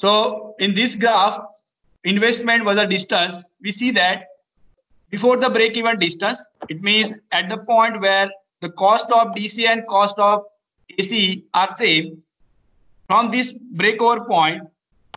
So in this graph, investment was a distance. We see that before the break-even distance, it means at the point where the cost of DC and cost of AC are same. From this breakover point,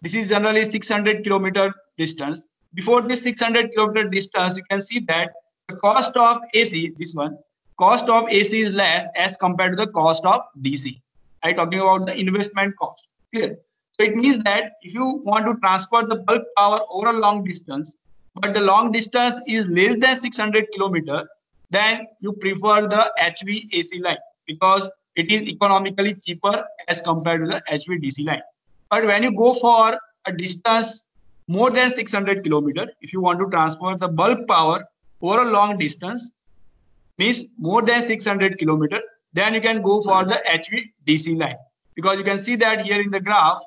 this is generally 600 kilometer distance. Before this 600 kilometer distance, you can see that the cost of AC, this one, cost of AC is less as compared to the cost of DC. I'm talking about the investment cost. Clear? So it means that if you want to transfer the bulk power over a long distance, but the long distance is less than 600 kilometer, then you prefer the HVAC line because it is economically cheaper as compared to the HVDC line. But when you go for a distance more than 600 kilometer, if you want to transfer the bulk power over a long distance, means more than 600 kilometer, then you can go for the HVDC line. Because you can see that here in the graph,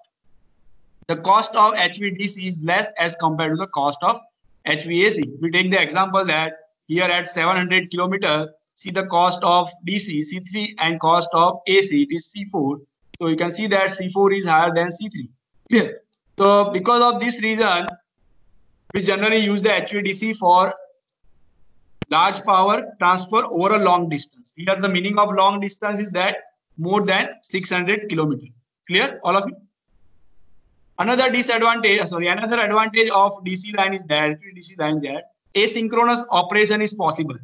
the cost of HVDC is less as compared to the cost of HVAC. We take the example that here at 700 kilometer, see the cost of DC, C3, and cost of AC, it is C4. So you can see that C4 is higher than C3. Clear? So because of this reason, we generally use the HVDC for large power transfer over a long distance. Here the meaning of long distance is that more than 600 kilometers. Clear, all of you? Another advantage of DC line is that asynchronous operation is possible.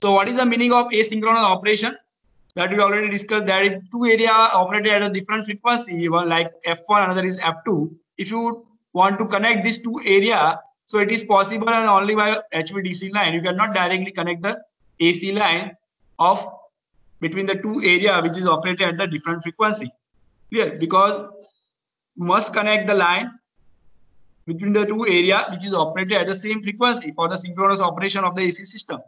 So what is the meaning of asynchronous operation? That we already discussed, that if two areas operated at a different frequency, one like F1, another is F2. If you want to connect these two areas, so it is possible and only by HVDC line. You cannot directly connect the AC line of between the two areas which is operated at the different frequency. Clear? Because you must connect the line between the two areas which is operated at the same frequency for the synchronous operation of the AC system.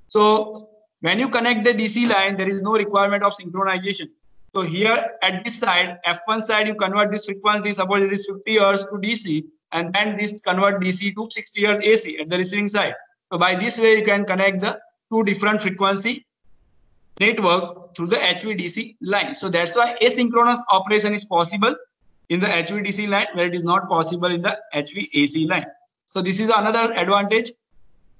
So when you connect the DC line, there is no requirement of synchronization. So here at this side, F1 side, you convert this frequency, suppose it is 50 Hz to DC, and then this convert DC to 60 Hz AC at the receiving side. So by this way, you can connect the two different frequency network through the HVDC line. So that's why asynchronous operation is possible in the HVDC line, where it is not possible in the HVAC line. So this is another advantage.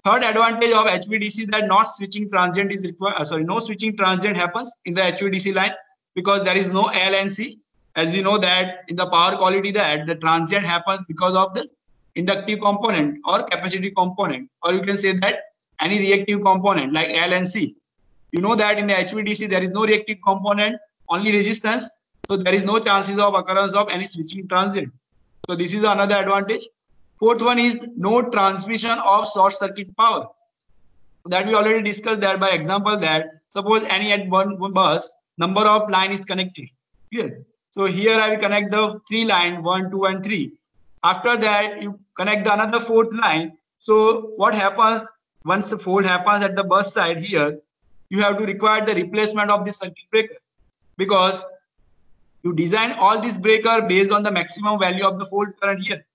Third advantage of HVDC is that not switching transient is required. No switching transient happens in the HVDC line because there is no LNC. As we know that in the power quality, that the transient happens because of the inductive component or capacitive component, or you can say that any reactive component like LNC. You know that in the HVDC there is no reactive component, only resistance. So there is no chances of occurrence of any switching transient. So this is another advantage. Fourth one is no transmission of short circuit power. That we already discussed that by example, that suppose any at one bus, number of line is connected. Here. So here I will connect the three line, 1, 2, and 3. After that, you connect the another fourth line. So what happens once the fault happens at the bus side here, you have to require the replacement of the circuit breaker because you design all this breaker based on the maximum value of the fault current here.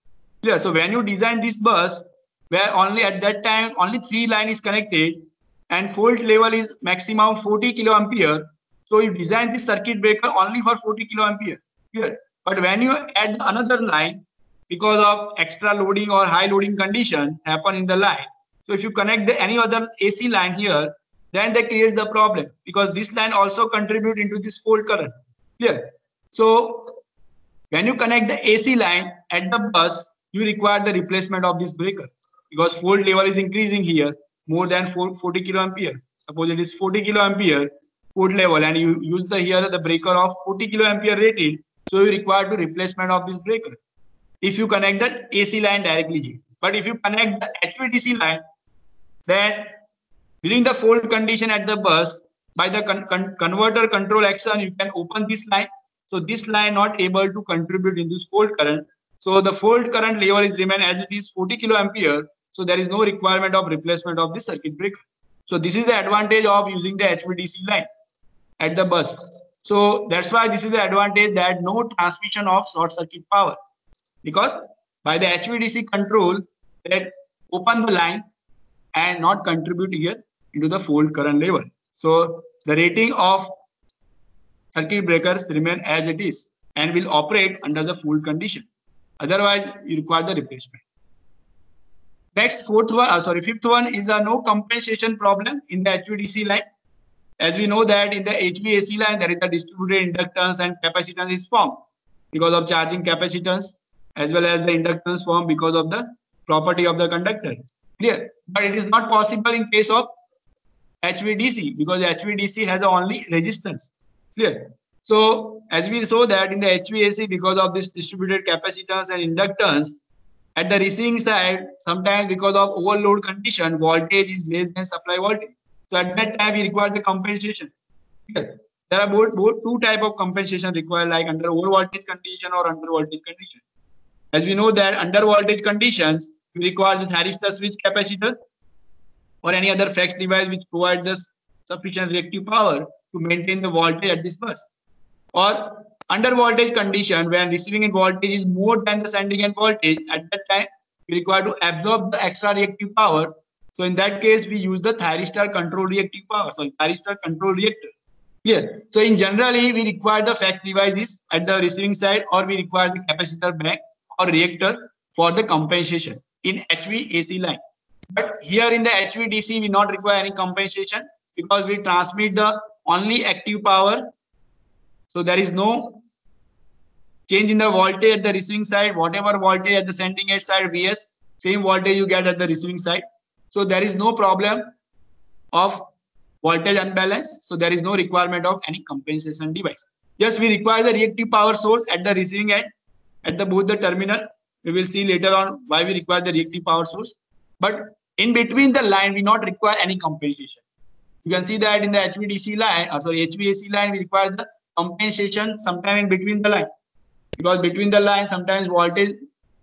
Clear? So when you design this bus, where only at that time only 3 line is connected and fault level is maximum 40 kiloampere, so you design this circuit breaker only for 40 kiloampere. Clear? But when you add another line, because of extra loading or high loading condition happen in the line, so if you connect any other AC line here, then that creates the problem because this line also contribute into this fault current. Clear? So when you connect the AC line at the bus, you require the replacement of this breaker because fault level is increasing here more than 40 kiloampere. Suppose it is 40 kiloampere fault level and you use here the breaker of 40 kiloampere rated, so you require the replacement of this breaker if you connect the AC line directly here. But if you connect the HVDC line, then during the fault condition at the bus, by the converter control action, you can open this line. So this line not able to contribute in this fault current. So the fault current level is remain as it is 40 kiloampere. So there is no requirement of replacement of the circuit breaker. So this is the advantage of using the HVDC line at the bus. So that's why this is the advantage, that no transmission of short circuit power, because by the HVDC control that open the line and not contribute here into the fault current level. So the rating of circuit breakers remain as it is. and will operate under the full condition. Otherwise, you require the replacement. Next, fifth one is the no compensation problem in the HVDC line. As we know that in the HVAC line, there is a distributed inductance and capacitance is formed because of charging capacitance, as well as the inductance formed because of the property of the conductor. Clear? But it is not possible in case of HVDC because HVDC has only resistance. Clear? So as we saw that in the HVAC, because of this distributed capacitance and inductance, at the receiving side, sometimes because of overload condition, voltage is less than supply voltage. So at that time, we require the compensation. Clear? There are both two type of compensation required, like under over voltage condition or under voltage condition. As we know that under voltage conditions, we require this thyristor switch capacitor or any other flex device which provides this sufficient reactive power to maintain the voltage at this bus. Or under voltage condition, when receiving end voltage is more than the sending end voltage, at that time we require to absorb the extra reactive power. So in that case, we use the thyristor control reactive power. So thyristor control reactor. Here. So in generally, we require the flex devices at the receiving side, or we require the capacitor bank or reactor for the compensation in HVAC line. But here in the HVDC, we not require any compensation because we transmit the only active power. So there is no change in the voltage at the receiving side. Whatever voltage at the sending end side Vs, same voltage you get at the receiving side. So there is no problem of voltage unbalance. So there is no requirement of any compensation device. Yes, we require the reactive power source at the receiving end at the both the terminal. We will see later on why we require the reactive power source. But in between the line, we not require any compensation. You can see that in the HVDC line, HVAC line, we require the compensation sometime in between the line. Because between the line, sometimes voltage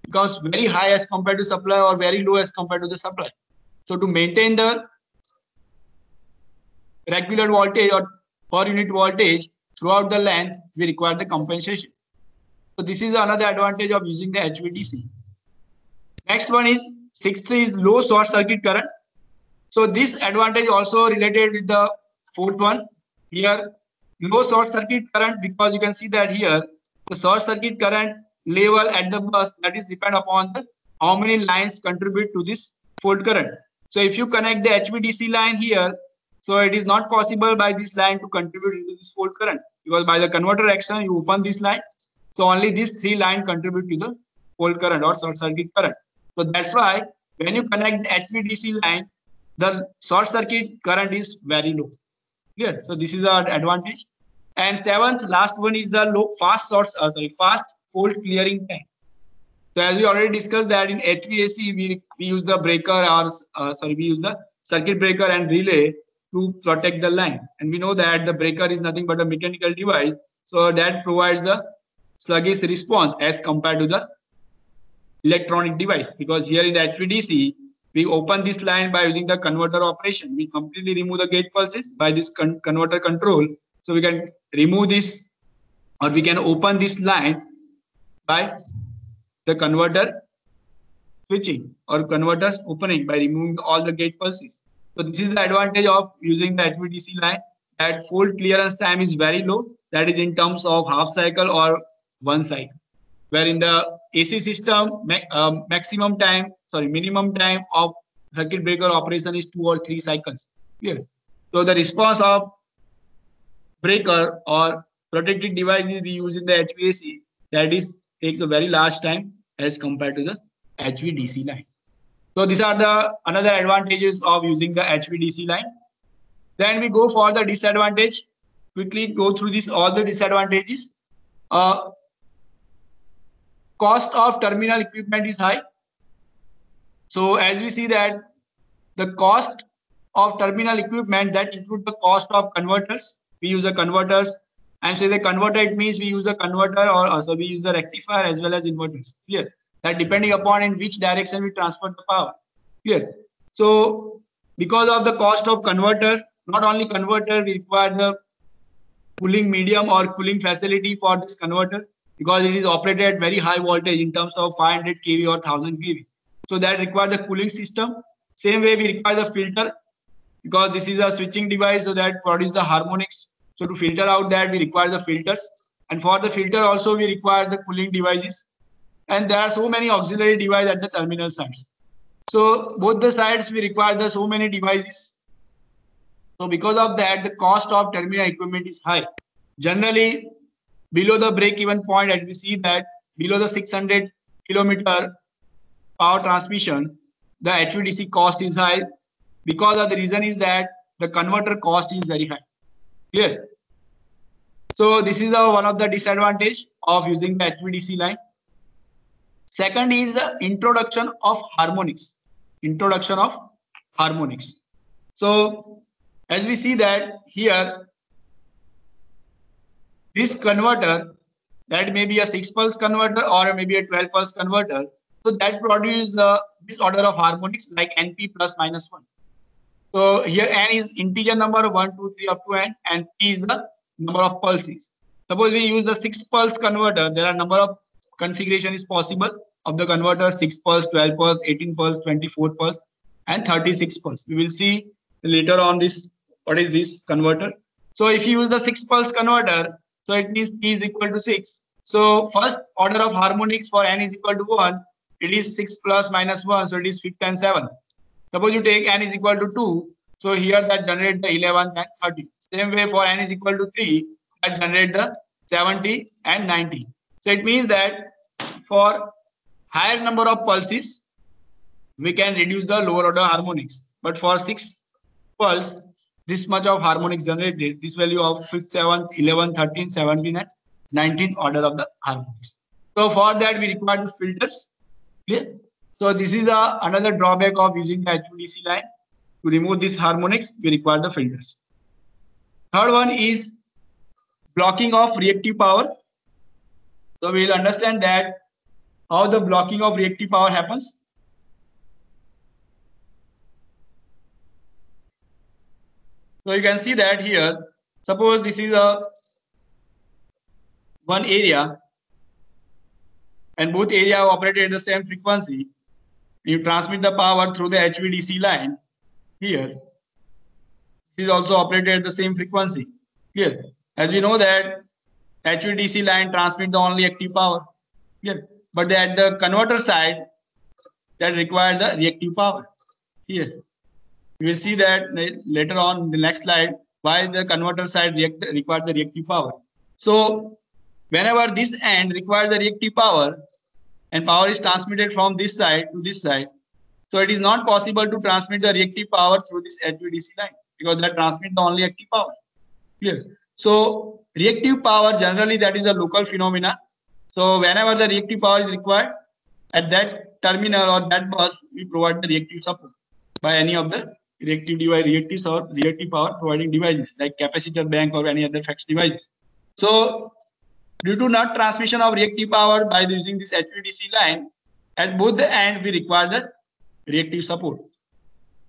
becomes very high as compared to supply or very low as compared to the supply. So to maintain the regular voltage or per unit voltage throughout the length, we require the compensation. So this is another advantage of using the HVDC. Next one is sixth is low short circuit current. So this advantage also related with the fourth one. Here, low short circuit current, because you can see that here, the short circuit current level at the bus, that is depend upon the how many lines contribute to this fault current. So if you connect the HVDC line here, so it is not possible by this line to contribute into this fault current, because by the converter action, you open this line. So only these three lines contribute to the fault current or short circuit current. So that's why when you connect the HVDC line, the short circuit current is very low. Clear? So this is our advantage. And seventh, last one is the fast fault clearing time. So as we already discussed that in HVAC, we use the breaker or we use the circuit breaker and relay to protect the line. And we know that the breaker is nothing but a mechanical device. So that provides the sluggish response as compared to the electronic device. Because here in the HVDC, we open this line by using the converter operation. We completely remove the gate pulses by this converter control. So we can remove this, or we can open this line by the converter switching or converters opening by removing all the gate pulses. So this is the advantage of using the HVDC line, that fault clearance time is very low. That is in terms of half cycle or 1 cycle. Where in the AC system, minimum time of circuit breaker operation is 2 or 3 cycles. Clear? So the response of breaker or protected devices we use in the HVAC, that is takes a very large time as compared to the HVDC line. So these are the another advantages of using the HVDC line. Then we go for the disadvantage. Quickly go through this all the disadvantages. Cost of terminal equipment is high. So as we see that the cost of terminal equipment, that includes the cost of converters. We use the converters, and say the converter, it means we use a converter or also we use the rectifier as well as inverters. Clear? That depending upon in which direction we transfer the power. Clear? So because of the cost of converter, not only converter, we require the cooling medium or cooling facility for this converter, because it is operated at very high voltage in terms of 500 kV or 1000 kV. So that require the cooling system. Same way we require the filter, because this is a switching device, so that produce the harmonics. So to filter out that, we require the filters. And for the filter also, we require the cooling devices. And there are so many auxiliary devices at the terminal sides. So both the sides, we require the so many devices. So because of that, the cost of terminal equipment is high. Generally, below the break-even point, as we see that below the 600 kilometer power transmission, the HVDC cost is high, because of the reason is that the converter cost is very high. Clear? So this is one of the disadvantage of using the HVDC line. Second is the introduction of harmonics. Introduction of harmonics. So as we see that here, this converter, that may be a 6-pulse converter or maybe a 12-pulse converter. So that produces this order of harmonics like NP plus minus 1. So here n is integer number 1, 2, 3 up to n, and p is the number of pulses. Suppose we use the 6-pulse converter, there are number of configuration is possible of the converter: 6 pulse, 12 pulse, 18 pulse, 24 pulse, and 36 pulse. We will see later on this, what is this converter. So if you use the 6-pulse converter, so it means p is equal to 6. So first order of harmonics for n is equal to 1. It is 6 plus minus 1, so it is 5th and 7th. Suppose you take n is equal to 2, so here that generate the 11th and 30. Same way for n is equal to 3, that generate the 70 and 90. So it means that for higher number of pulses, we can reduce the lower order harmonics. But for 6 pulse, this much of harmonics generated, this value of 5th, 7th, 11th, 13th, 17th, and 19th order of the harmonics. So for that, we require the filters. Clear? So this is another drawback of using the HVDC line. To remove this harmonics, we require the filters. Third one is blocking of reactive power. So we will understand that how the blocking of reactive power happens. So you can see that here, suppose this is one area and both area operated at the same frequency. You transmit the power through the HVDC line here. This is also operated at the same frequency. Here, as we know that HVDC line transmit the only active power. Here, but at the converter side, that requires the reactive power. Here, you will see that later on in the next slide why the converter side requires the reactive power. So whenever this end requires the reactive power and power is transmitted from this side to this side, so it is not possible to transmit the reactive power through this HVDC line because that transmits the only active power. Clear? So reactive power generally that is a local phenomena. So whenever the reactive power is required at that terminal or that bus, we provide the reactive support by any of the reactive device, reactives or reactive power providing devices like capacitor bank or any other fixed devices. So due to not transmission of reactive power by using this HVDC line, at both the ends we require the reactive support.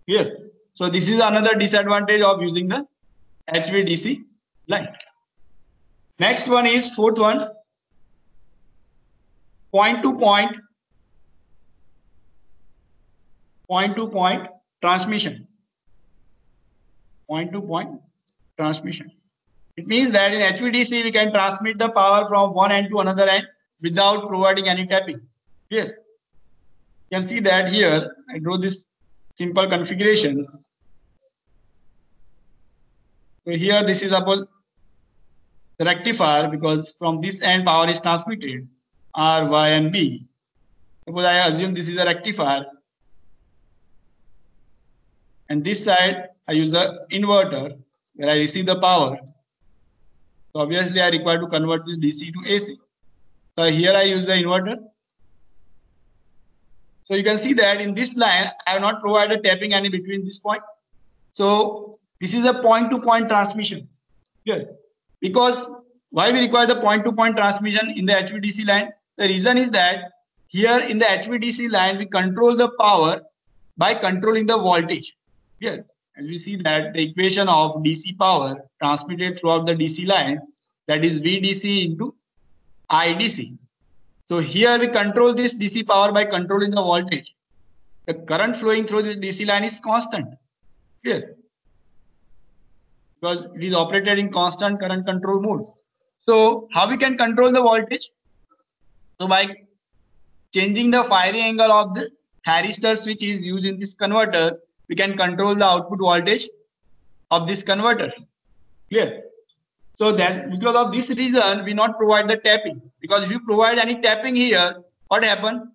Here. So this is another disadvantage of using the HVDC line. Next one is fourth one, point-to-point transmission. Point-to-point transmission. It means that in HVDC we can transmit the power from one end to another end without providing any tapping. Here. You can see that here I draw this simple configuration. So here this is suppose the rectifier, because from this end power is transmitted R, Y, and B. Suppose I assume this is a rectifier, and this side I use the inverter where I receive the power. So obviously I require to convert this DC to AC. So here I use the inverter. So you can see that in this line I have not provided tapping any between this point. So this is a point-to-point transmission here. Because why we require the point-to-point transmission in the HVDC line? The reason is that here in the HVDC line we control the power by controlling the voltage. Here, as we see that the equation of DC power transmitted throughout the DC line, that is VDC into IDC. So here we control this DC power by controlling the voltage. The current flowing through this DC line is constant here because it is operated in constant current control mode. So how we can control the voltage? So by changing the firing angle of the thyristor switch is used in this converter, we can control the output voltage of this converter. Clear? So that because of this reason, we not provide the tapping. Because if you provide any tapping here, what happen?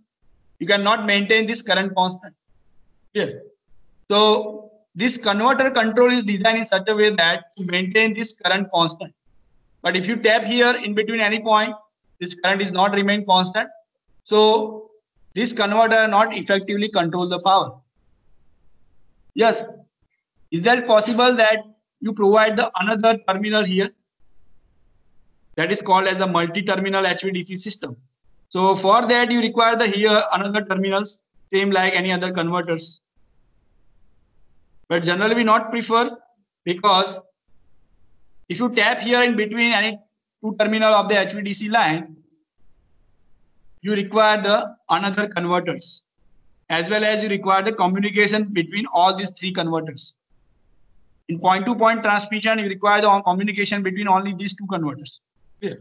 You cannot maintain this current constant. Clear? So this converter control is designed in such a way that to maintain this current constant. But if you tap here in between any point, this current is not remain constant. So this converter not effectively control the power. Yes. Is that possible that you provide the another terminal here? That is called as a multi-terminal HVDC system. So for that you require the here another terminals, same like any other converters. But generally we not prefer, because if you tap here in between any two terminal of the HVDC line, you require the another converters, as well as you require the communication between all these three converters. In point-to-point transmission, you require the communication between only these two converters. Yeah.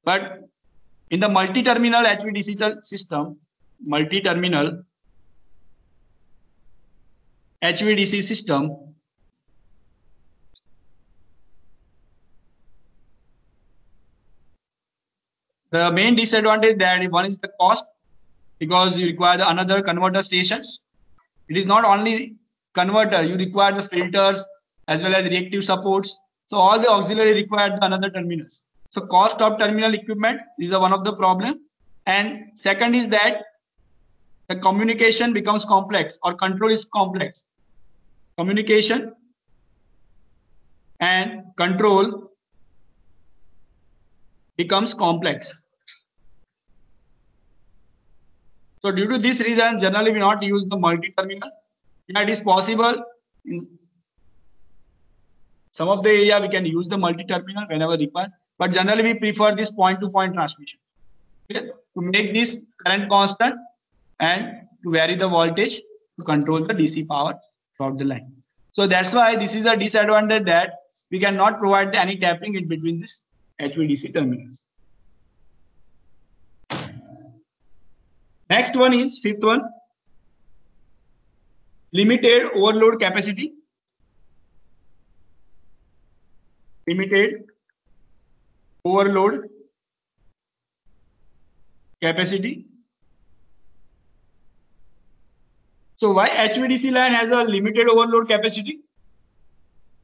But in the multi-terminal HVDC system, multi-terminal HVDC system, the main disadvantage that one is the cost, because you require the another converter stations. It is not only converter, you require the filters as well as reactive supports. So all the auxiliary required the another terminals. So cost of terminal equipment is one of the problem. And second is that the communication becomes complex or control is complex. Communication and control becomes complex. So due to this reason, generally we not use the multi-terminal. Yeah, it is possible. In some of the area we can use the multi-terminal whenever required, but generally we prefer this point-to-point transmission. Okay? To make this current constant and to vary the voltage to control the DC power throughout the line. So that's why this is a disadvantage that we cannot provide any tapping in between this HVDC terminals. Next one is fifth one, limited overload capacity. Limited overload capacity. So why HVDC line has a limited overload capacity?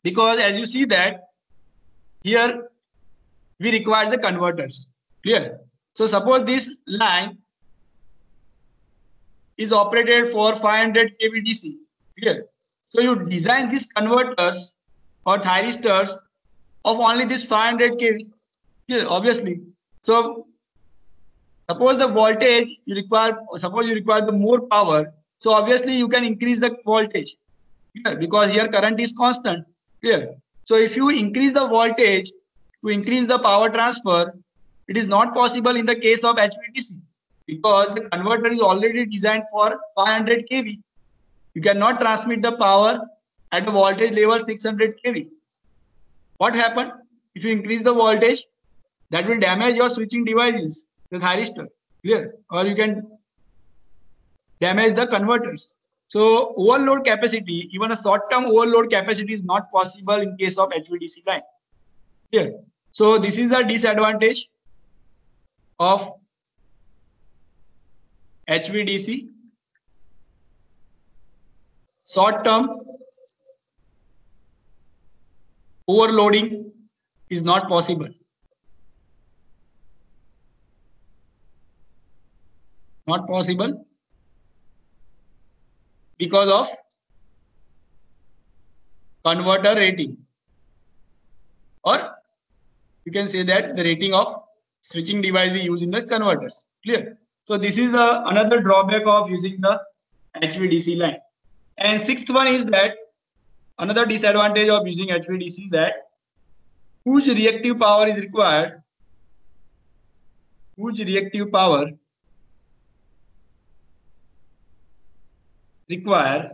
Because as you see that here we require the converters. Clear? So suppose this line is operated for 500 kV DC. Clear? So you design these converters or thyristors of only this 500 kV. Clear? Obviously. So suppose the voltage you require, suppose you require the more power. So obviously you can increase the voltage. Clear? Because here current is constant. Clear? So if you increase the voltage to increase the power transfer, it is not possible in the case of HVDC, because the converter is already designed for 500 kV. You cannot transmit the power at a voltage level 600 kV. What happened? If you increase the voltage, that will damage your switching devices, the thyristor. Clear? Or you can damage the converters. So overload capacity, even a short-term overload capacity is not possible in case of HVDC line. Clear? So this is the disadvantage of HVDC. Short-term overloading is not possible. Not possible because of converter rating, or you can say that the rating of switching device we use in the converters. Clear? So this is another drawback of using the HVDC line. And sixth one is that another disadvantage of using HVDC is that huge reactive power is required. Huge reactive power required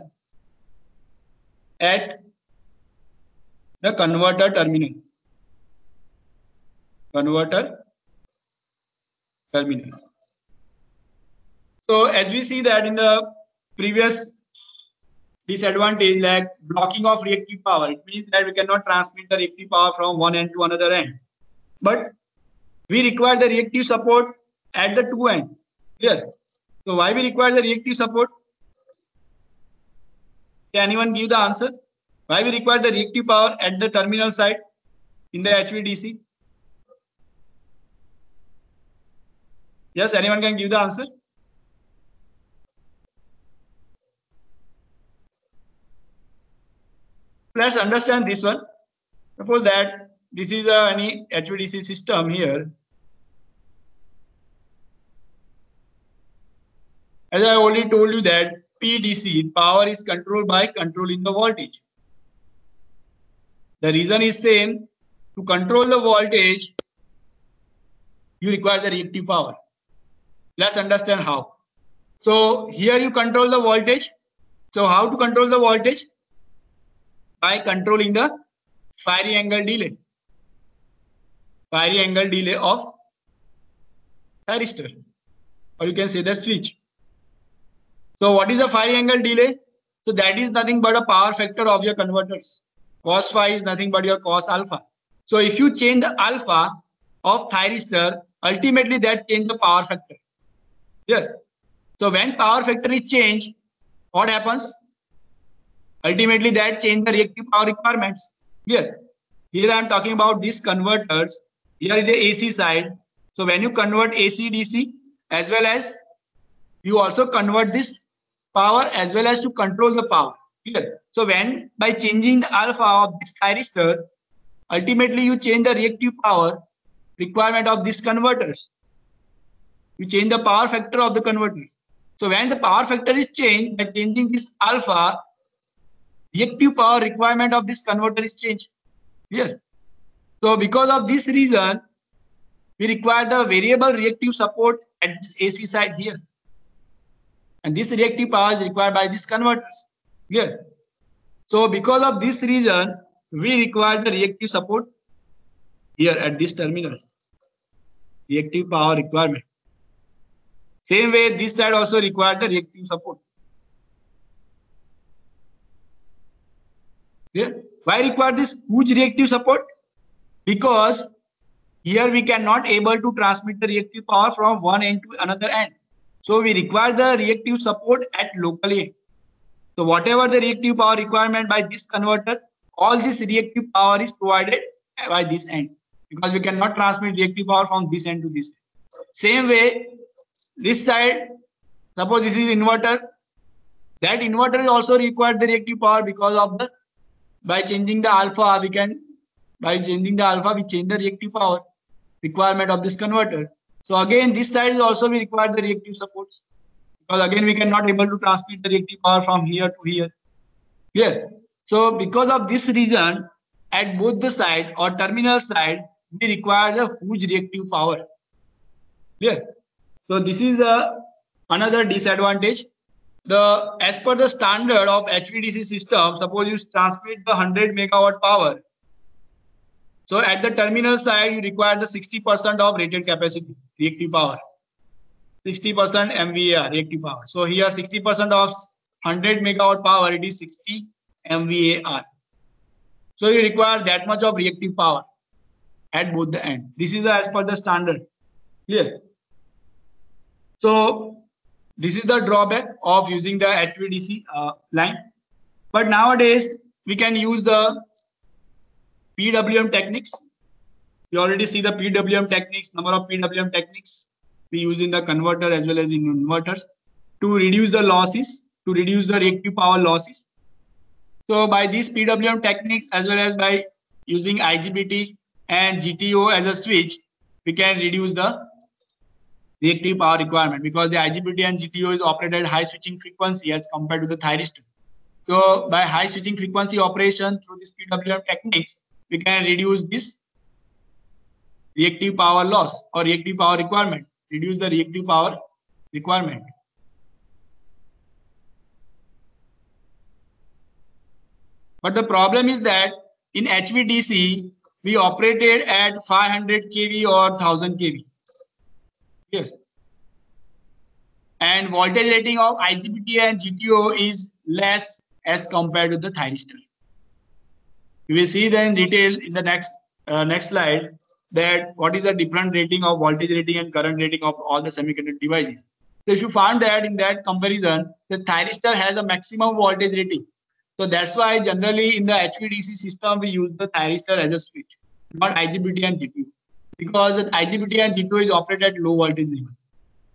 at the converter terminal. converter terminal. So as we see that in the previous disadvantage, like blocking of reactive power, it means that we cannot transmit the reactive power from one end to another end. But we require the reactive support at the two ends. Here. So why we require the reactive support? Can anyone give the answer? Why we require the reactive power at the terminal side in the HVDC? Yes, anyone can give the answer? Let's understand this one. Suppose that this is any HVDC system here. As I already told you that PDC, power is controlled by controlling the voltage. The reason is same. To control the voltage, you require the reactive power. Let's understand how. So here you control the voltage. So how to control the voltage? By controlling the firing angle delay. Firing angle delay of thyristor, or you can say the switch. So what is the firing angle delay? So that is nothing but a power factor of your converters. Cos phi is nothing but your cos alpha. So if you change the alpha of thyristor, ultimately that change the power factor. Here. So when power factor is changed, what happens? Ultimately that change the reactive power requirements. Here I am talking about these converters. Here is the AC side. So when you convert AC DC, as well as you also convert this power as well as to control the power. Here. So when by changing the alpha of this thyristor, ultimately you change the reactive power requirement of these converters. You change the power factor of the converters. So when the power factor is changed, by changing this alpha, reactive power requirement of this converter is changed. Here. So because of this reason, we require the variable reactive support at this AC side here. And this reactive power is required by these converters. Here. So because of this reason, we require the reactive support here at this terminal. Reactive power requirement. Same way, this side also requires the reactive support. Yeah. Why require this huge reactive support? Because here we cannot able to transmit the reactive power from one end to another end. So we require the reactive support at local end. So whatever the reactive power requirement by this converter, all this reactive power is provided by this end, because we cannot transmit reactive power from this end to this end. Same way, this side, suppose this is inverter, that inverter is also required the reactive power, because of the by changing the alpha we change the reactive power requirement of this converter. So again this side is also we require the reactive supports, because again we cannot able to transmit the reactive power from here to here. Clear? So because of this reason, at both the side or terminal side, we require the huge reactive power. Clear? So this is another disadvantage. As per the standard of HVDC system, suppose you transmit the 100 megawatt power. So at the terminal side, you require the 60% of rated capacity, reactive power. 60% MVAR, reactive power. So here 60% of 100 megawatt power, it is 60 MVAR. So you require that much of reactive power at both the end. This is as per the standard. Clear? So this is the drawback of using the HVDC line. But nowadays, we can use the PWM techniques. You already see the PWM techniques, number of PWM techniques we use in the converter as well as in inverters to reduce the losses, to reduce the reactive power losses. So by these PWM techniques as well as by using IGBT and GTO as a switch, we can reduce the reactive power requirement, because the IGBT and GTO is operated at high switching frequency as compared to the thyristor. So by high switching frequency operation through this PWM techniques, we can reduce this reactive power loss or reactive power requirement, reduce the reactive power requirement. But the problem is that in HVDC, we operated at 500 kV or 1000 kV. Here. And voltage rating of IGBT and GTO is less as compared to the thyristor. You will see then in detail in the next slide that what is the different rating of voltage rating and current rating of all the semiconductor devices. So if you found that in that comparison, the thyristor has a maximum voltage rating. So that's why generally in the HVDC system, we use the thyristor as a switch, not IGBT and GTO, because the IGBT and GTO is operated at low voltage level.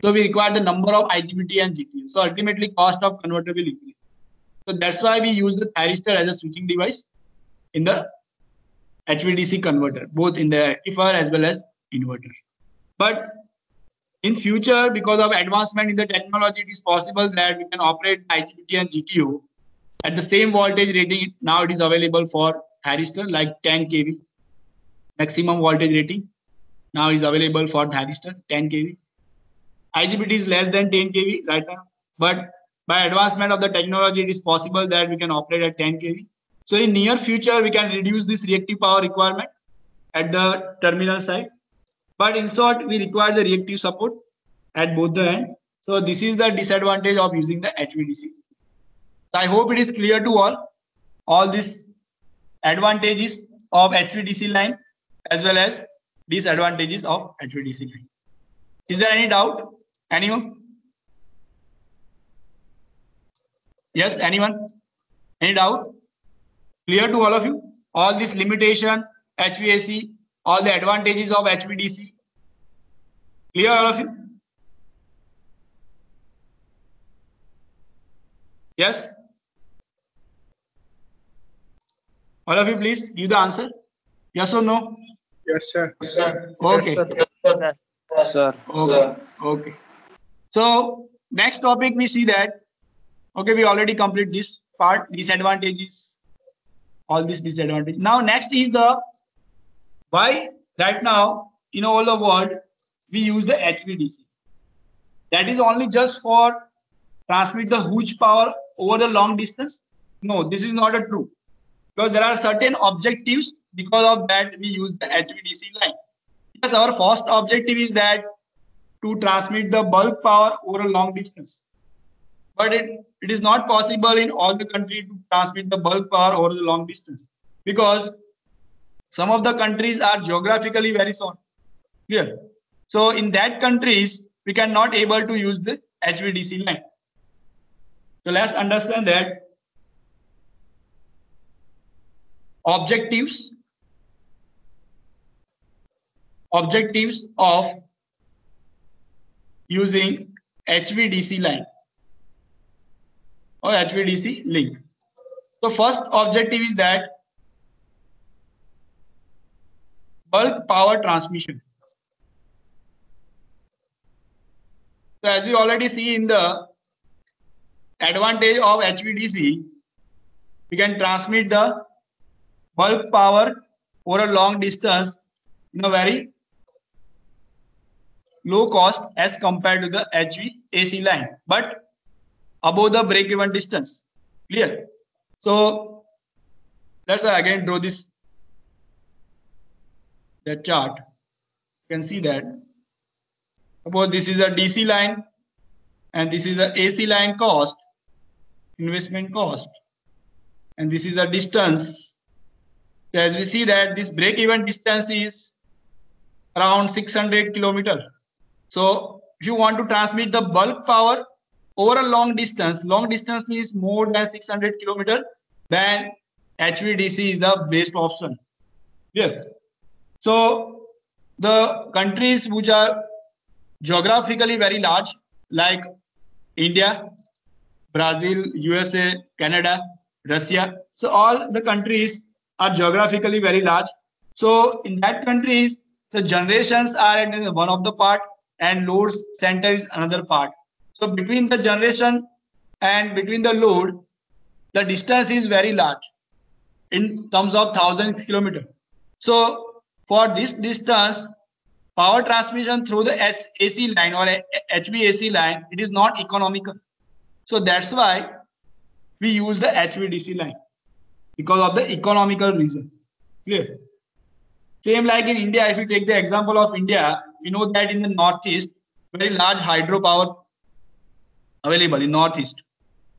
So we require the number of IGBT and GTO. So ultimately cost of converter will increase. So that's why we use the thyristor as a switching device in the HVDC converter, both in the rectifier as well as inverter. But in future, because of advancement in the technology, it is possible that we can operate IGBT and GTO at the same voltage rating. Now it is available for thyristor like 10 kV. Maximum voltage rating now is available for thyristor 10 kV. IGBT is less than 10 kV right now, but by advancement of the technology, it is possible that we can operate at 10 kV. So in near future, we can reduce this reactive power requirement at the terminal side. But in short, we require the reactive support at both the end. So this is the disadvantage of using the HVDC. So I hope it is clear to all these advantages of HVDC line as well as disadvantages of HVDC line. Is there any doubt? Anyone? Yes, anyone? Any doubt? Clear to all of you? All this limitation, HVAC, all the advantages of HVDC. Clear all of you? Yes? All of you please give the answer. Yes or no? Yes, sir. Okay. Yes, sir. Okay. So next topic we see that, okay, we already complete this part, disadvantages, all these disadvantages. Now next is the why right now in all the world we use the HVDC. That is only just for transmit the huge power over the long distance. No, this is not a true, because there are certain objectives. Because of that we use the HVDC line. Yes, our first objective is that to transmit the bulk power over a long distance. But it is not possible in all the countries to transmit the bulk power over the long distance, because some of the countries are geographically very short. Clear? So in that countries, we cannot able to use the HVDC line. So let's understand that objectives of using HVDC line or HVDC link. So first objective is that bulk power transmission. So as we already see in the advantage of HVDC, we can transmit the bulk power over a long distance in a very low cost as compared to the HVAC line, but above the break-even distance. Clear? So let's again draw that chart. You can see that. Suppose this is a DC line and this is the AC line cost, investment cost, and this is a distance. So as we see that this break-even distance is around 600 kilometers. So if you want to transmit the bulk power over a long distance means more than 600 kilometers, then HVDC is the best option. Yeah. So the countries which are geographically very large, like India, Brazil, USA, Canada, Russia. So all the countries are geographically very large. So in that countries, the generations are at one of the part and load center is another part. So between the generation and between the load, the distance is very large in terms of thousands kilometers. So for this distance, power transmission through the AC line or HVAC line, it is not economical. So that's why we use the HVDC line, because of the economical reason. Clear? Same like in India, if you take the example of India, we know that in the northeast, very large hydropower available in northeast.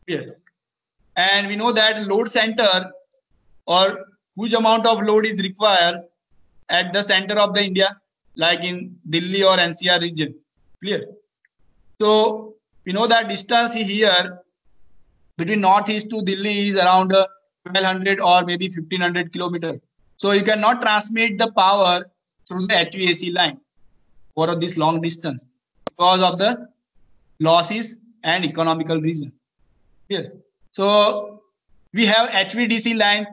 Yes. And we know that load center or huge amount of load is required at the center of the India, like in Delhi or NCR region. Clear? So we know that distance here between northeast to Delhi is around 1200 or maybe 1500 kilometers. So you cannot transmit the power through the HVAC line for this long distance because of the losses and economical reason. Here, so we have HVDC line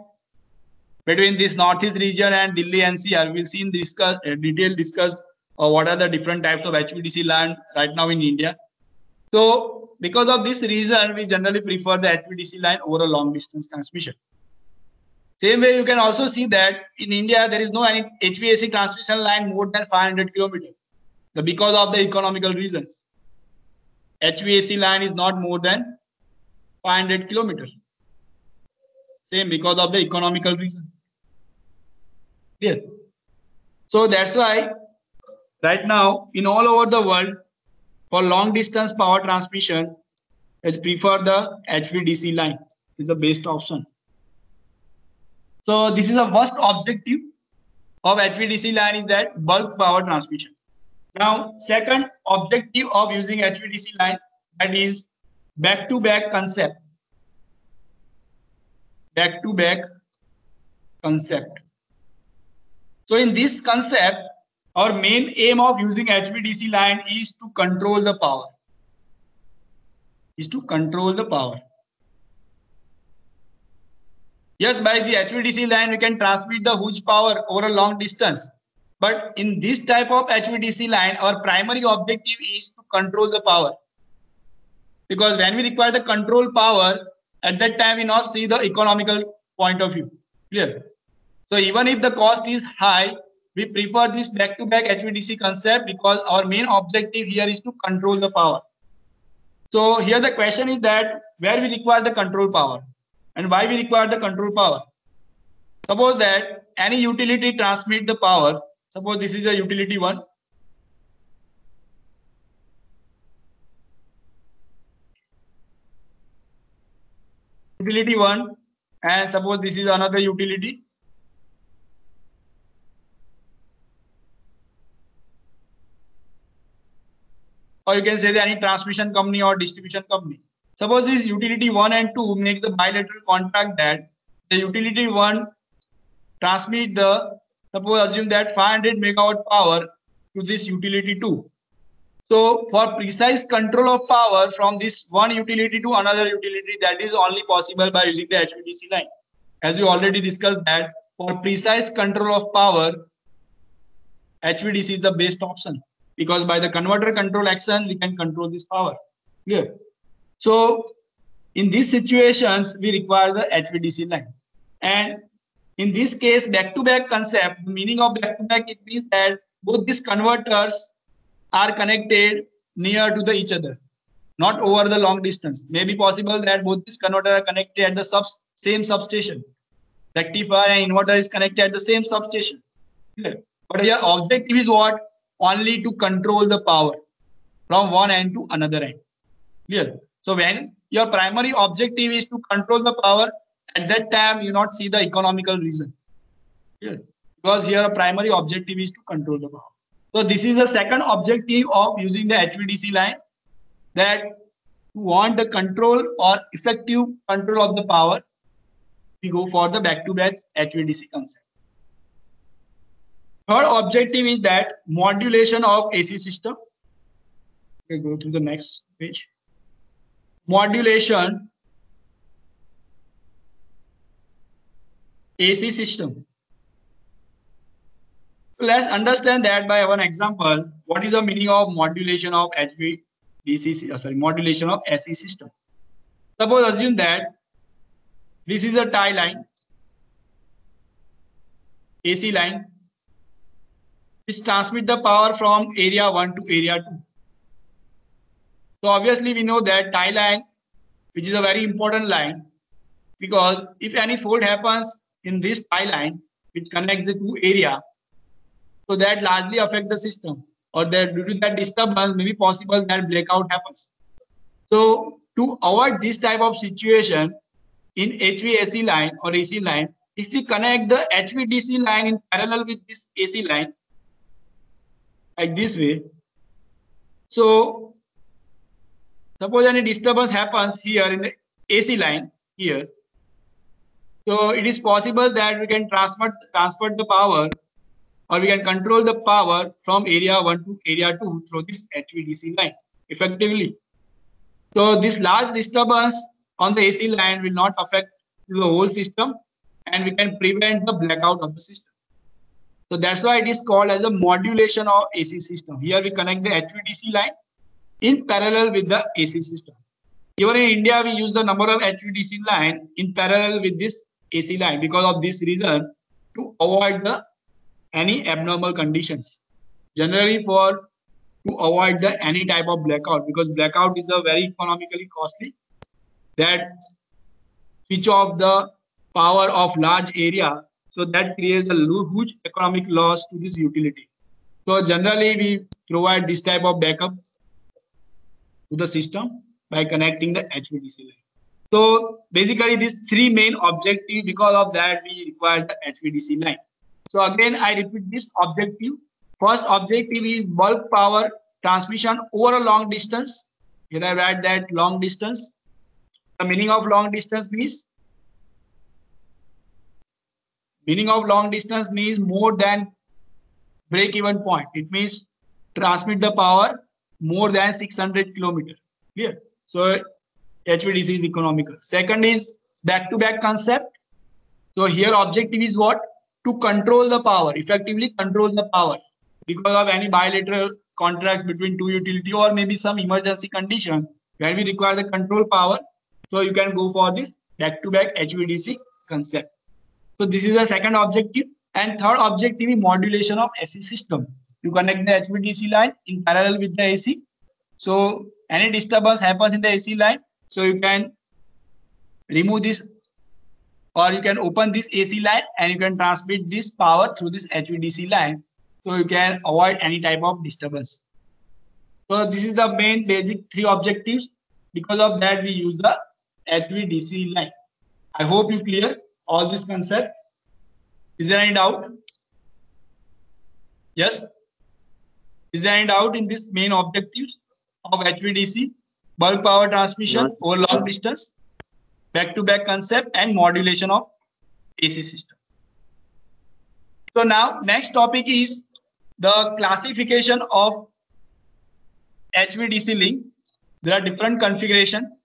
between this northeast region and Delhi NCR. We'll see in detail discuss what are the different types of HVDC line right now in India. So because of this reason, we generally prefer the HVDC line over a long distance transmission. Same way, you can also see that in India, there is no any HVAC transmission line more than 500 kilometers. Because of the economical reasons, HVAC line is not more than 500 kilometers. Same because of the economical reason. Clear? So that's why right now in all over the world for long distance power transmission, I prefer the HVDC line is the best option. So this is the first objective of HVDC line is that bulk power transmission. Now, second objective of using HVDC line, that is back-to-back concept. Back-to-back concept. So in this concept, our main aim of using HVDC line is to control the power. Yes, by the HVDC line, we can transmit the huge power over a long distance. But in this type of HVDC line, our primary objective is to control the power. Because when we require the control power, at that time we not see the economical point of view. Clear? So even if the cost is high, we prefer this back-to-back HVDC concept because our main objective here is to control the power. So here the question is that where we require the control power and why we require the control power. Suppose that any utility transmit the power. Suppose this is a utility 1. Utility 1, and suppose this is another utility. Or you can say that any transmission company or distribution company. Suppose this utility 1 and 2 makes the bilateral contract that the utility 1 transmit the, suppose assume that 500 megawatt power to this utility 2. So for precise control of power from this one utility to another utility, that is only possible by using the HVDC line. As we already discussed that for precise control of power, HVDC is the best option because by the converter control action, we can control this power. Clear? So in these situations, we require the HVDC line. And in this case, back-to-back concept, the meaning of back-to-back, it means that both these converters are connected near to each other, not over the long distance. Maybe possible that both these converters are connected at the same substation. Rectifier and inverter is connected at the same substation. Clear? But your objective is what? Only to control the power from one end to another end. Clear? So when your primary objective is to control the power, at that time you not see the economical reason. Clear? Because here a primary objective is to control the power. So this is the second objective of using the HVDC line, that you want the control or effective control of the power, we go for the back-to-back HVDC concept. Third objective is that modulation of AC system. Okay, go to the next page. Modulation AC system. Let's understand that by one example. What is the meaning of modulation of HVDC? Modulation of AC system. Suppose assume that this is a tie line, AC line, which transmit the power from area 1 to area 2. So obviously we know that tie line, which is a very important line, because if any fault happens in this tie line, which connects the two area, So that largely affect the system, or that due to that disturbance, maybe possible that blackout happens. So to avoid this type of situation in HVAC line or AC line, if we connect the HVDC line in parallel with this AC line, like this way, so suppose any disturbance happens here in the AC line here, so it is possible that we can transfer the power, or we can control the power from area 1 to area 2 through this HVDC line effectively. So this large disturbance on the AC line will not affect the whole system, and we can prevent the blackout of the system. So that's why it is called as a modulation of AC system. Here we connect the HVDC line in parallel with the AC system. Even in India, we use the number of HVDC line in parallel with this AC line because of this reason, to avoid any abnormal conditions. Generally to avoid any type of blackout, because blackout is a very economically costly, that switch off the power of large area, so that creates a huge economic loss to this utility. So generally we provide this type of backup to the system by connecting the HVDC line. So basically these three main objectives, because of that we require the HVDC line. So again I repeat this objective. First objective is bulk power transmission over a long distance. Here I write that long distance. The meaning of long distance means more than break-even point. It means transmit the power more than 600 kilometers. Clear? So HVDC is economical. Second is back-to-back concept. So here objective is what? To control the power, effectively control the power, because of any bilateral contracts between two utility, or maybe some emergency condition where we require the control power. So you can go for this back-to-back HVDC concept. So this is the second objective. And third objective is modulation of AC system. You connect the HVDC line in parallel with the AC. So any disturbance happens in the AC line, so you can remove this, or you can open this AC line and you can transmit this power through this HVDC line. So you can avoid any type of disturbance. So this is the main basic three objectives. Because of that we use the HVDC line. I hope you clear all this concept. Is there any doubt? Yes? Is there any doubt in this main objectives of HVDC? Bulk power transmission over long distance, back-to-back concept, and modulation of AC system. So now next topic is the classification of HVDC link. There are different configuration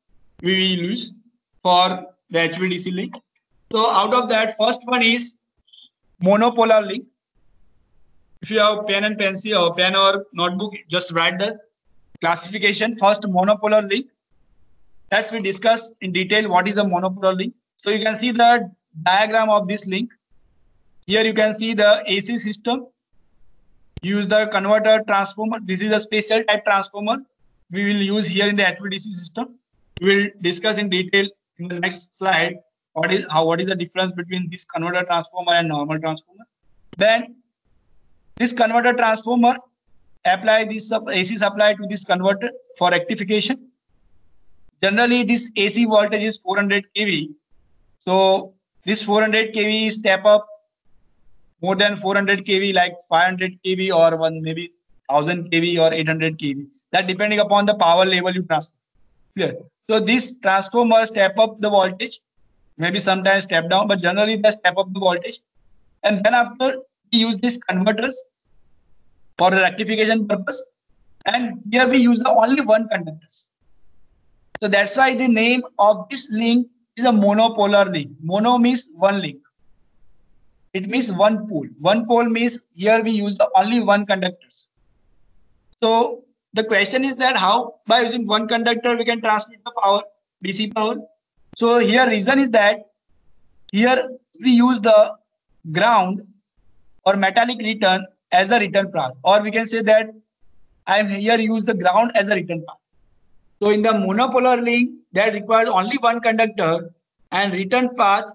we will use for the HVDC link. So out of that, first one is monopolar link. If you have pen and pencil or pen or notebook, just write the classification. First, monopolar link. Let's we discuss in detail what is a monopolar link. So you can see the diagram of this link. Here you can see the AC system. Use the converter transformer. This is a special type transformer we will use here in the HVDC system. We will discuss in detail in the next slide what is the difference between this converter transformer and normal transformer. Then this converter transformer apply this AC supply to this converter for rectification. Generally this AC voltage is 400 kV. So this 400 kV step up more than 400 kV, like 500 kV or maybe 1000 kV or 800 kV. That depending upon the power level you transfer. Clear? So this transformer step up the voltage, maybe sometimes step down, but generally they step up the voltage. And then after we use these converters for the rectification purpose. And here we use the only one conductors. So that's why the name of this link is a monopolar link. Mono means one link. It means one pole. One pole means here we use the only one conductors. So the question is that how by using one conductor we can transmit the power, DC power. So here reason is that here we use the ground or metallic return as a return path, or we can say that I am here use the ground as a return path. So in the monopolar link that requires only one conductor and return path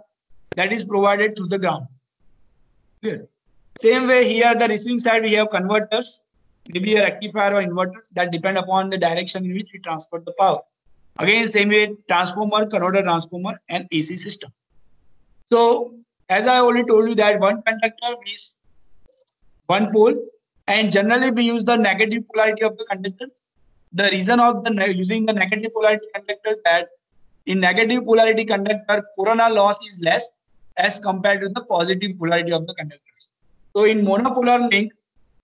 that is provided through the ground. Clear? Same way here, the receiving side, we have converters, maybe a rectifier or inverter that depend upon the direction in which we transfer the power. Again, same way, transformer, converter transformer, and AC system. So, as I already told you that one conductor is one pole, and generally we use the negative polarity of the conductor. The reason of using the negative polarity conductor is that in negative polarity conductor, corona loss is less as compared to the positive polarity of the conductors. So in monopolar link,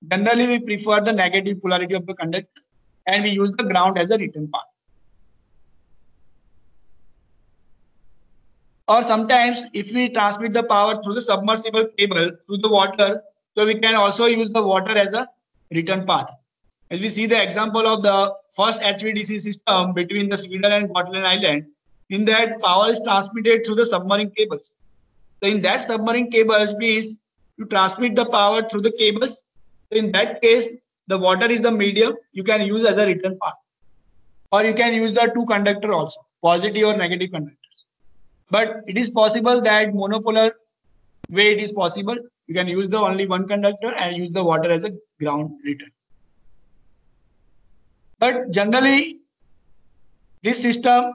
generally we prefer the negative polarity of the conductor and we use the ground as a return path. Or sometimes if we transmit the power through the submersible cable through the water, so we can also use the water as a return path. As we see the example of the first HVDC system between the Sweden and Gotland Island, in that power is transmitted through the submarine cables. So in that submarine cables means you transmit the power through the cables. So in that case, the water is the medium you can use as a return path. Or you can use the two conductor also, positive or negative conductors. But it is possible that monopolar way it is possible. You can use the only one conductor and use the water as a ground return. But generally, this system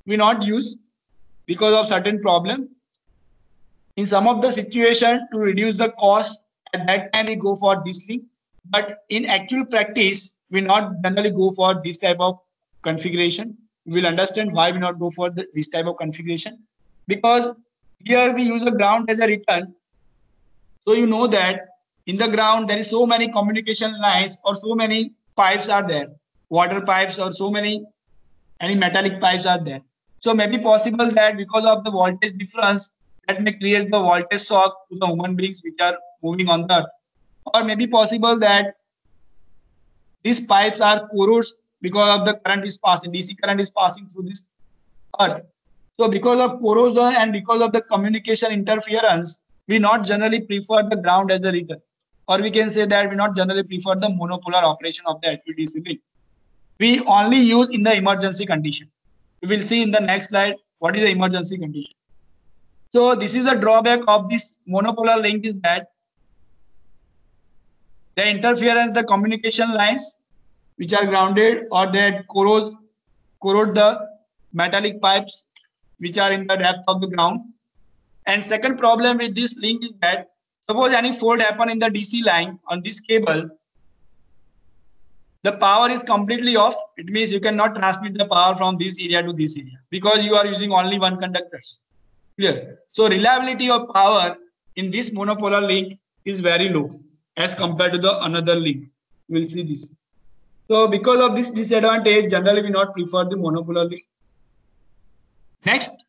we not use because of certain problem. In some of the situation to reduce the cost, at that time we go for this thing. But in actual practice, we not generally go for this type of configuration. We will understand why we not go for this type of configuration. Because here we use the ground as a return. So you know that in the ground there is so many communication lines or so many pipes are there, water pipes or so many any metallic pipes are there. So maybe possible that because of the voltage difference that may create the voltage shock to the human beings which are moving on the earth. Or maybe possible that these pipes are corroded because of the current is passing, DC current is passing through this earth. So because of corrosion and because of the communication interference, we not generally prefer the ground as a return. Or we can say that we not generally prefer the monopolar operation of the HVDC link. We only use in the emergency condition. We will see in the next slide what is the emergency condition. So this is the drawback of this monopolar link is that the interference, the communication lines which are grounded or that corrode the metallic pipes which are in the depth of the ground. And second problem with this link is that suppose any fault happen in the DC line on this cable, the power is completely off. It means you cannot transmit the power from this area to this area because you are using only one conductors. Clear? So reliability of power in this monopolar link is very low as compared to the another link. We will see this. So because of this disadvantage, generally we not prefer the monopolar link. Next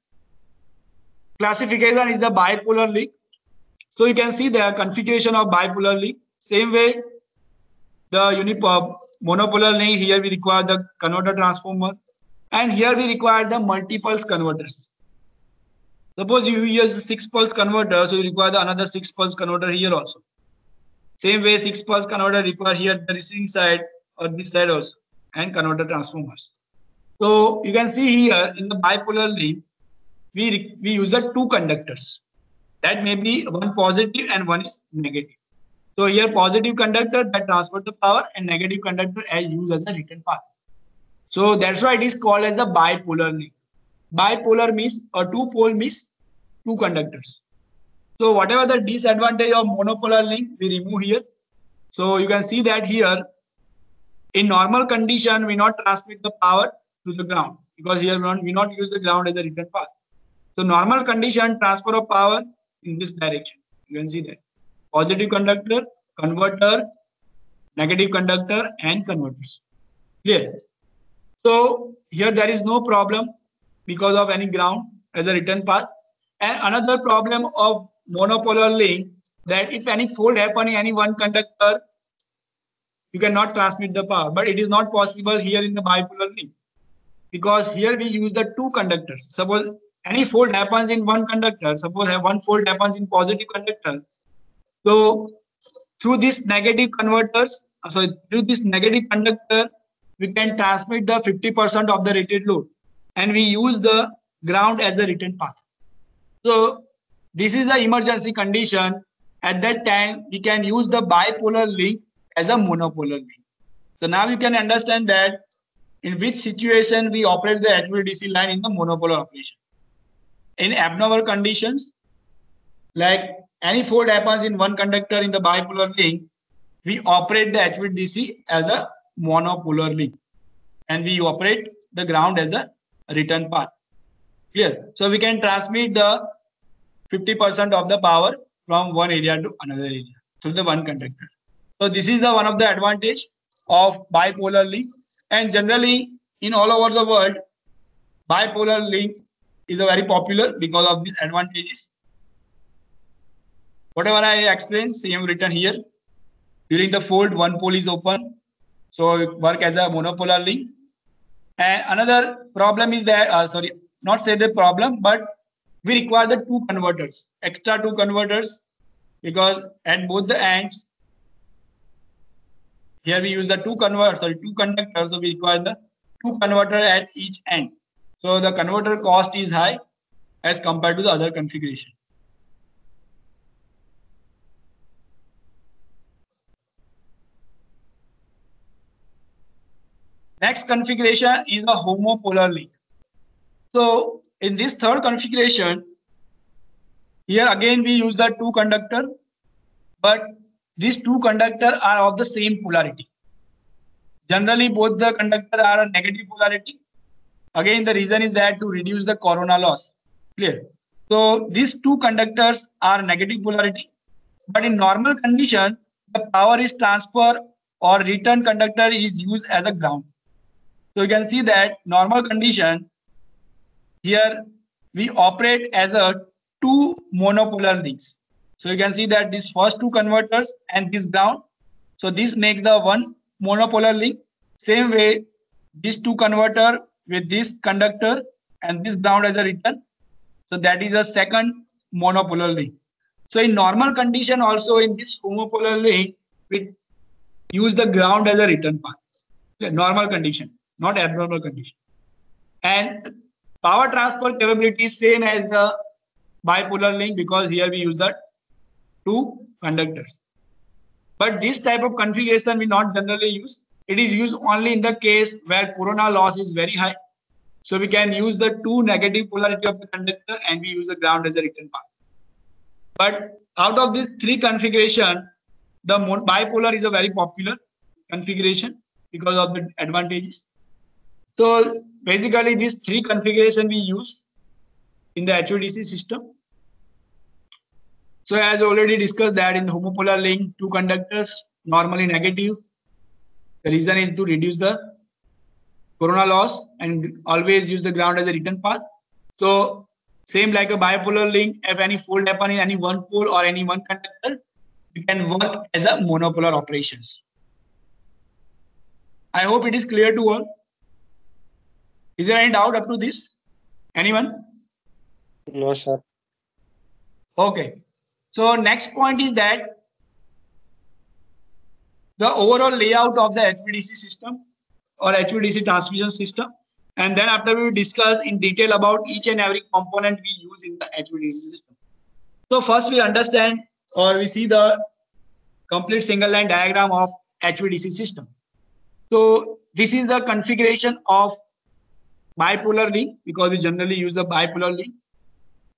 classification is the bipolar link. So you can see the configuration of bipolar link. Same way, the monopolar link, here we require the converter transformer, and here we require the multi-pulse converters. Suppose you use 6-pulse converter, so you require another 6-pulse converter here also. Same way, 6-pulse converter require here the receiving side or this side also, and converter transformers. So you can see here in the bipolar link, we use the two conductors. That may be one positive and one is negative. So here positive conductor that transfers the power and negative conductor as used as a return path. So that's why it is called as a bipolar link. Bipolar means a two pole means two conductors. So whatever the disadvantage of monopolar link we remove here. So you can see that here in normal condition we not transmit the power to the ground because here we not use the ground as a return path. So normal condition transfer of power in this direction. You can see that positive conductor, converter, negative conductor, and converters. Clear? So here there is no problem because of any ground as a return path. And another problem of monopolar link that if any fault happen in any one conductor, you cannot transmit the power. But it is not possible here in the bipolar link because here we use the two conductors. Suppose any fault happens in one conductor, suppose one fault happens in positive conductor. So through this negative converters, through this negative conductor, we can transmit the 50% of the rated load and we use the ground as a return path. So this is the emergency condition at that time we can use the bipolar link as a monopolar link. So now you can understand that in which situation we operate the HVDC line in the monopolar operation. In abnormal conditions, like any fault happens in one conductor in the bipolar link, we operate the HVDC as a monopolar link, and we operate the ground as a return path. Clear? So we can transmit the 50% of the power from one area to another area through the one conductor. So this is the one of the advantage of bipolar link, and generally in all over the world, bipolar link is a very popular because of these advantages. Whatever I explained, same written here. During the fault, one pole is open, so it work as a monopolar link. And another problem is that, not say the problem, but we require the two converters, extra two converters, because at both the ends, here we use the two conductors, so we require the two converter at each end. So the converter cost is high as compared to the other configuration. Next configuration is a homopolar link. So in this third configuration, here again we use the two conductor, but these two conductors are of the same polarity. Generally, both the conductors are a negative polarity. Again, the reason is that to reduce the corona loss. Clear? So these two conductors are negative polarity, but in normal condition, the power is transfer or return conductor is used as a ground. So you can see that normal condition, here we operate as a two monopolar links. So you can see that these first two converters and this ground. So this makes the one monopolar link. Same way, these two converter with this conductor and this ground as a return. So that is a second monopolar link. So in normal condition also in this homopolar link, we use the ground as a return path. Normal condition, not abnormal condition. And power transfer capability is same as the bipolar link, because here we use the two conductors. But this type of configuration we not generally use. It is used only in the case where corona loss is very high. So we can use the two negative polarity of the conductor and we use the ground as a return path. But out of these three configuration, the bipolar is a very popular configuration because of the advantages. So basically these three configuration we use in the HVDC system. So as already discussed that in the homopolar link, two conductors, normally negative. The reason is to reduce the corona loss and always use the ground as a return path. So same like a bipolar link, if any fault happen in any one pole or any one conductor, we can work as a monopolar operations. I hope it is clear to all. Is there any doubt up to this? Anyone? No, sir. Okay. So next point is that the overall layout of the HVDC system or HVDC transmission system. And then after we will discuss in detail about each and every component we use in the HVDC system. So first we understand or we see the complete single line diagram of HVDC system. So this is the configuration of bipolar link, because we generally use the bipolar link.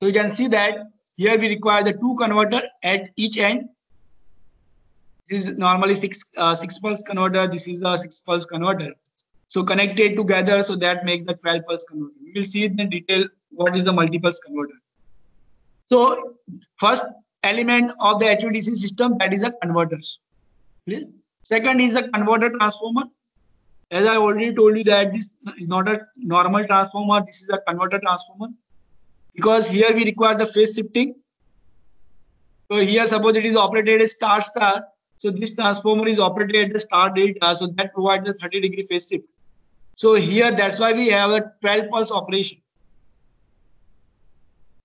So you can see that here we require the two converter at each end. This is normally six pulse converter. This is a 6 pulse converter. So connected together, so that makes the 12 pulse converter. We will see in detail what is the multi-pulse converter. So first element of the HVDC system, that is a converters. Clear? Second is a converter transformer. As I already told you that this is not a normal transformer. This is a converter transformer, because here we require the phase shifting. So here suppose it is operated as star-star. So this transformer is operated at the star delta. So that provides a 30-degree phase shift. So here that's why we have a 12 pulse operation.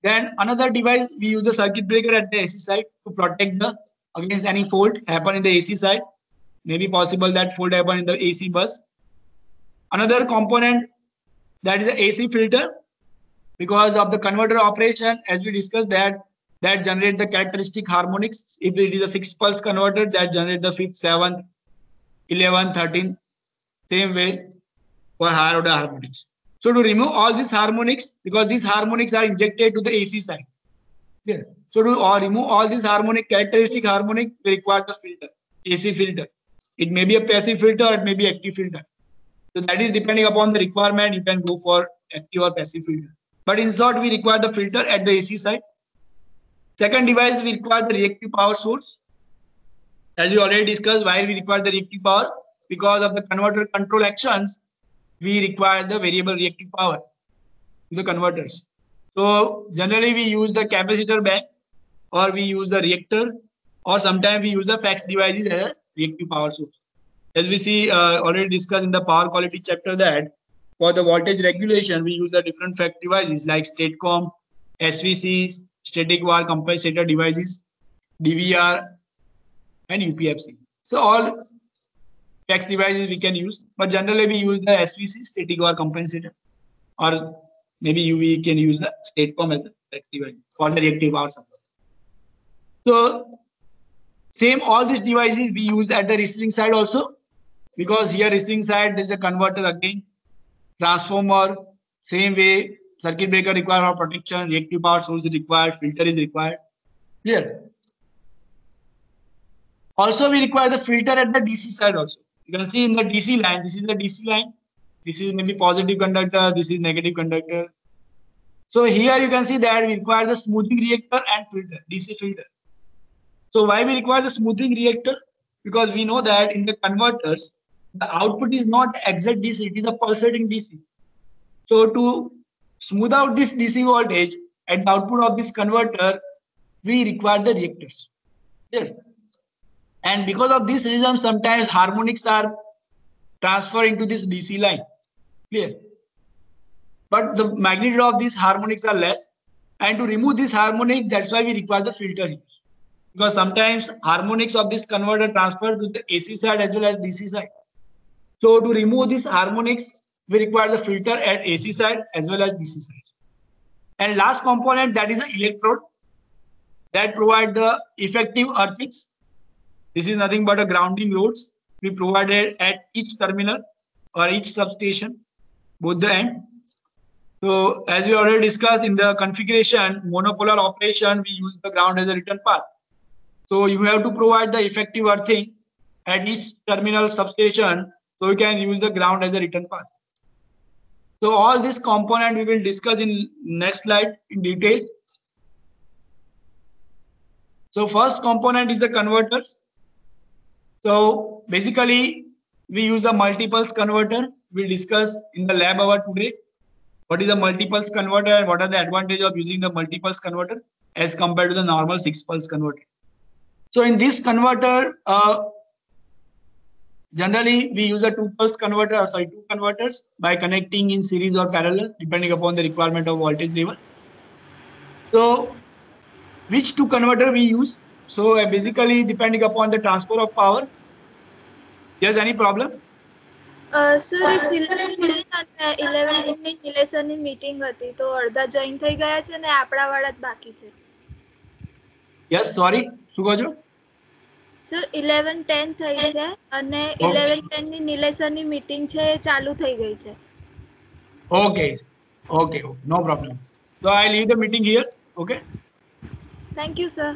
Then another device, we use the circuit breaker at the AC side to protect the against any fault happen in the AC side. Maybe possible that fault happen in the AC bus. Another component, that is the AC filter. Because of the converter operation, as we discussed that that generate the characteristic harmonics. If it is a 6 pulse converter, that generate the 5th, 7th, 11th, 13th. Same way for higher order harmonics. So to remove all these harmonics, because these harmonics are injected to the AC side. Clear? So to remove all these harmonic, characteristic harmonic, we require the filter, AC filter. It may be a passive filter or it may be active filter. So that is depending upon the requirement, you can go for active or passive filter. But in short, we require the filter at the AC side. Second device, we require the reactive power source. As we already discussed, why we require the reactive power? Because of the converter control actions, we require the variable reactive power to the converters. So generally we use the capacitor bank, or we use the reactor, or sometimes we use the FACS devices as a reactive power source. As we see already discussed in the power quality chapter, that for the voltage regulation, we use the different FACS devices like STATCOM, SVCs, static var compensator devices, DVR, and UPFC. So all FACS devices we can use, but generally we use the SVC, static var compensator, or maybe we can use the STATCOM as a FACS device for the reactive power supply. So same, all these devices we use at the receiving side also, because here receiving side there is a converter again, transformer, same way, circuit breaker required for protection, reactive power source is required, filter is required. Clear? Also we require the filter at the DC side also. You can see in the DC line, this is the DC line, this is maybe positive conductor, this is negative conductor. So here you can see that we require the smoothing reactor and filter, DC filter. So why we require the smoothing reactor? Because we know that in the converters, the output is not exact DC, it is a pulsating DC. So to smooth out this DC voltage at the output of this converter, we require the reactors. Yes. And because of this reason, sometimes harmonics are transferred into this DC line. Clear? But the magnitude of these harmonics are less. And to remove this harmonic, that's why we require the filter here. Because sometimes harmonics of this converter transfer to the AC side as well as DC side. So to remove these harmonics, we require the filter at AC side as well as DC side. And last component, that is the electrode that provide the effective earthings. This is nothing but a grounding rods we provided at each terminal or each substation, both the end. So as we already discussed in the configuration, monopolar operation, we use the ground as a return path. So you have to provide the effective earthing at each terminal substation, so you can use the ground as a return path. So all this component we will discuss in next slide in detail. So first component is the converters. So basically we use a multipulse converter. We'll discuss in the lab hour today what is a multipulse converter and what are the advantages of using the multipulse converter as compared to the normal 6-pulse converter. So in this converter, generally we use a 2-pulse converter, or sorry, 2 converters by connecting in series or parallel depending upon the requirement of voltage level. So which 2 converter we use? So basically depending upon the transfer of power. Yes, any problem? Sir એક 11 નિલેશનની meeting હતી તો અડધા join થઈ ગયા છે ને આપણા વાળા જ બાકી છે. Yes, sorry, શું કહો છો? સર 11:10 થઈ છે અને 11:10 ની નિલેશનની મીટિંગ છે એ ચાલુ થઈ ગઈ છે. Okay, no problem. So I leave the meeting here. Okay. Thank you, sir.